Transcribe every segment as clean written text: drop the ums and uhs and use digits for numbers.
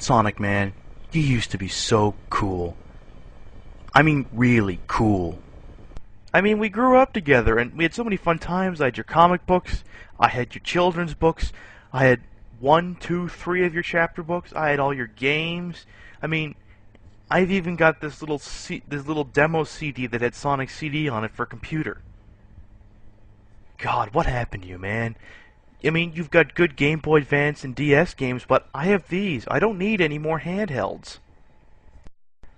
Sonic, man, you used to be so cool. I mean, really cool. I mean, we grew up together, and we had so many fun times. I had your comic books, I had your children's books, I had 1, 2, 3 of your chapter books, I had all your games. I mean, I've even got this little demo CD that had Sonic CD on it for computer. God, what happened to you, man? I mean, you've got good Game Boy Advance and DS games, but I have these. I don't need any more handhelds.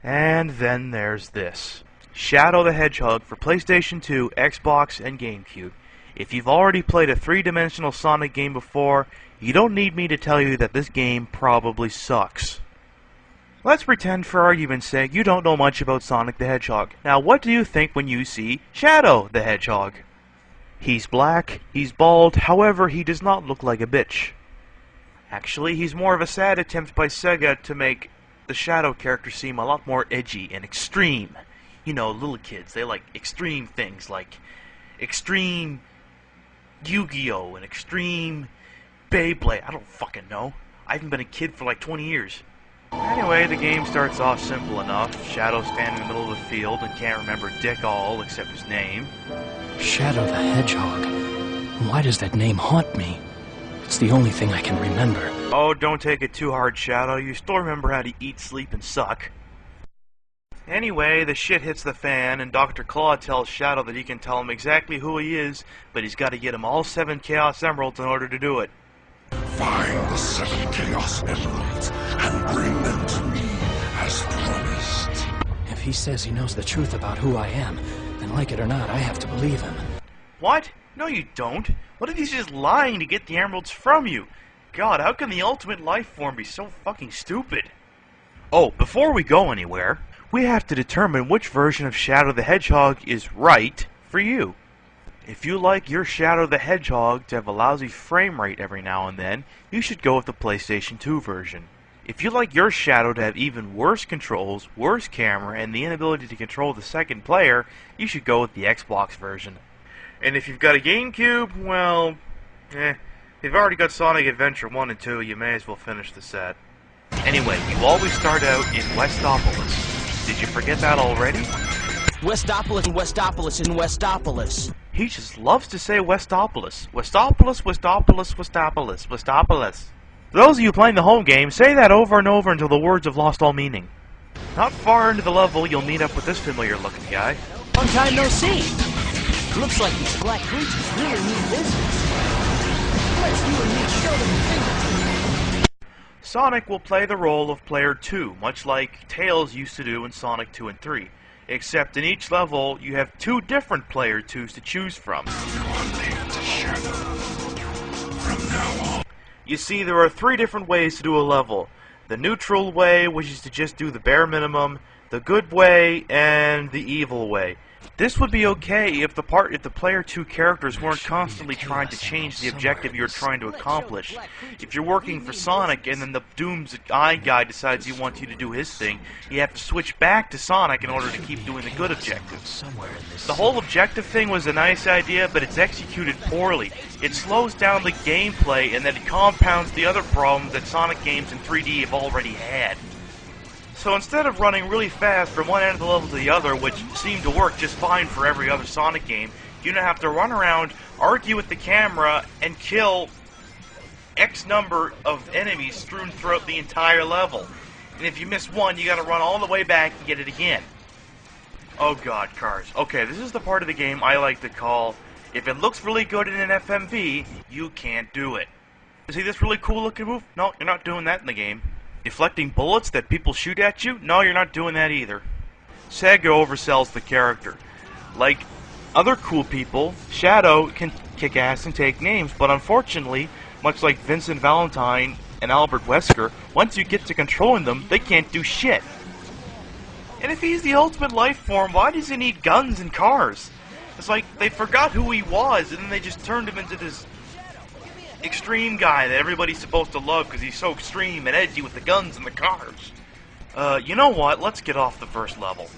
And then there's this. Shadow the Hedgehog for PlayStation 2, Xbox, and GameCube. If you've already played a three-dimensional Sonic game before, you don't need me to tell you that this game probably sucks. Let's pretend, for argument's sake, you don't know much about Sonic the Hedgehog. Now, what do you think when you see Shadow the Hedgehog? He's black, he's bald, however, he does not look like a bitch. Actually, he's more of a sad attempt by Sega to make the Shadow character seem a lot more edgy and extreme. You know, little kids, they like extreme things, like extreme Yu-Gi-Oh! And extreme Beyblade. I don't fucking know. I haven't been a kid for like 20 years. Anyway, the game starts off simple enough. Shadow's standing in the middle of the field and can't remember dick all except his name. Shadow the Hedgehog. Why does that name haunt me? It's the only thing I can remember. Oh, don't take it too hard, Shadow. You still remember how to eat, sleep, and suck. Anyway, the shit hits the fan, and Dr. Claw tells Shadow that he can tell him exactly who he is, but he's got to get him all 7 Chaos Emeralds in order to do it. Find the 7 Chaos Emeralds and bring them to me, as promised. If he says he knows the truth about who I am, then like it or not, I have to believe him. What? No, you don't. What if he's just lying to get the emeralds from you? God, how can the ultimate life form be so fucking stupid? Oh, before we go anywhere, we have to determine which version of Shadow the Hedgehog is right for you. If you like your Shadow the Hedgehog to have a lousy frame rate every now and then, you should go with the PlayStation 2 version. If you like your Shadow to have even worse controls, worse camera, and the inability to control the second player, you should go with the Xbox version. And if you've got a GameCube, well, if you've already got Sonic Adventure 1 and 2, you may as well finish the set. Anyway, you always start out in Westopolis. Did you forget that already? Westopolis and Westopolis and Westopolis. He just loves to say Westopolis. Westopolis, Westopolis, Westopolis, Westopolis. For those of you playing the home game, say that over and over until the words have lost all meaning. Not far into the level, you'll meet up with this familiar-looking guy. Long time no see. Looks like these black creatures really mean business. Let's you and me show them the thing. Sonic will play the role of Player 2, much like Tails used to do in Sonic 2 and 3. Except in each level, you have 2 different Player 2s to choose from. You see, there are 3 different ways to do a level. The neutral way, which is to just do the bare minimum, the good way, and the evil way. This would be okay if the Player 2 characters weren't constantly trying to change the objective you're trying to accomplish. If you're working for Sonic and then the Doom's Eye guy decides he wants you to do his thing, you have to switch back to Sonic in order to keep doing the good objectives. The whole objective thing was a nice idea, but it's executed poorly. It slows down the gameplay and then it compounds the other problems that Sonic games in 3D have already had. So instead of running really fast from one end of the level to the other, which seemed to work just fine for every other Sonic game, you now have to run around, argue with the camera, and kill X number of enemies strewn throughout the entire level. And if you miss one, you gotta run all the way back and get it again. Oh god, cars. Okay, this is the part of the game I like to call, if it looks really good in an FMV, you can't do it. You see this really cool looking move? No, you're not doing that in the game. Deflecting bullets that people shoot at you? No, you're not doing that either. Sega oversells the character. Like other cool people, Shadow can kick ass and take names, but unfortunately, much like Vincent Valentine and Albert Wesker, once you get to controlling them, they can't do shit. And if he's the ultimate life form, why does he need guns and cars? It's like they forgot who he was, and then they just turned him into this extreme guy that everybody's supposed to love because he's so extreme and edgy with the guns and the cars. You know what? Let's get off the first level.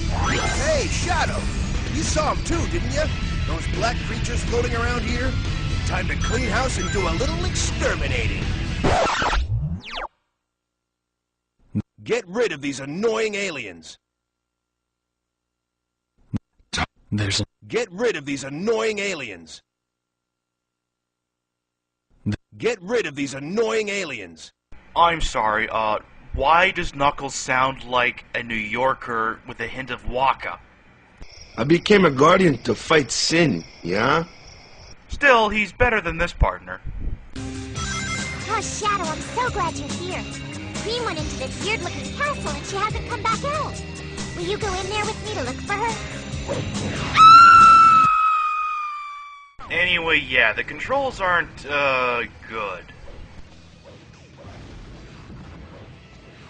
Hey, Shadow! You saw him too, didn't you? Those black creatures floating around here? Time to clean house and do a little exterminating. Get rid of these annoying aliens. There's a... Get rid of these annoying aliens. Get rid of these annoying aliens. I'm sorry, why does Knuckles sound like a New Yorker with a hint of Waka? I became a guardian to fight sin, yeah? Still, he's better than this partner. Oh, Shadow, I'm so glad you're here. Cream went into this weird-looking castle and she hasn't come back out. Will you go in there with me to look for her? Anyway, yeah, the controls aren't, good.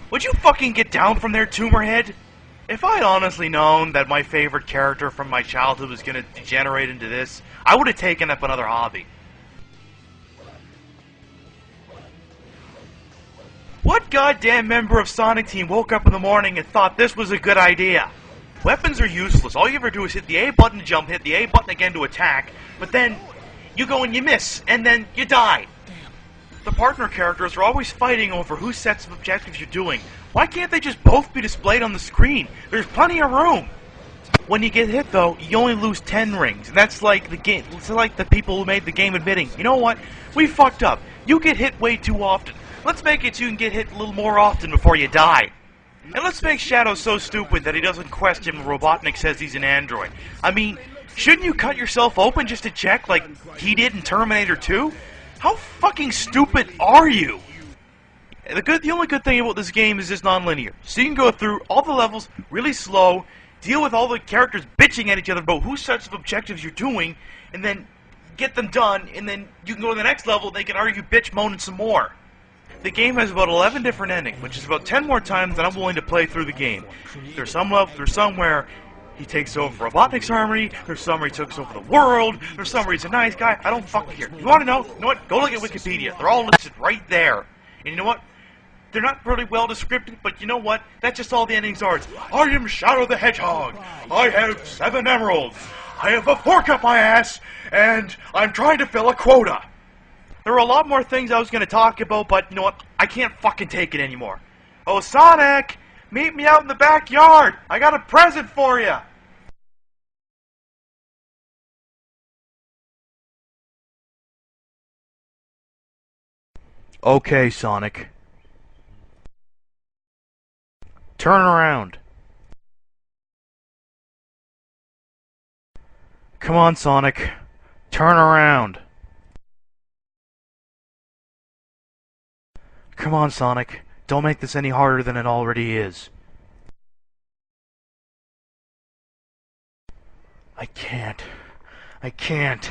Would you fucking get down from there, Tumorhead? If I'd honestly known that my favorite character from my childhood was gonna degenerate into this, I would have taken up another hobby. What goddamn member of Sonic Team woke up in the morning and thought this was a good idea? Weapons are useless. All you ever do is hit the A button to jump, hit the A button again to attack, but then you go and you miss, and then you die. The partner characters are always fighting over whose sets of objectives you're doing. Why can't they just both be displayed on the screen? There's plenty of room. When you get hit, though, you only lose 10 rings. And that's like the game. It's like the people who made the game admitting, you know what? We fucked up. You get hit way too often. Let's make it so you can get hit a little more often before you die. And let's make Shadow so stupid that he doesn't question when Robotnik says he's an android. I mean, shouldn't you cut yourself open just to check, like he did in Terminator 2? How fucking stupid are you? The only good thing about this game is it's non-linear. So you can go through all the levels really slow, deal with all the characters bitching at each other about whose sets of objectives you're doing, and then get them done, and then you can go to the next level and they can argue, bitch, moan, and some more. The game has about 11 different endings, which is about 10 more times than I'm willing to play through the game. There's some where he takes over Robotnik's army, there's some where he takes over the world, there's some where he's a nice guy. I don't fucking care. You want to know? You know what? Go look at Wikipedia. They're all listed right there. And you know what? They're not really well descriptive, but you know what? That's just all the endings are. It's, I am Shadow the Hedgehog. I have 7 emeralds. I have a fork up my ass, and I'm trying to fill a quota. There were a lot more things I was going to talk about, but you know what? I can't fucking take it anymore. Oh, Sonic! Meet me out in the backyard! I got a present for you! Okay, Sonic. Turn around. Come on, Sonic. Turn around. Come on, Sonic. Don't make this any harder than it already is. I can't. I can't.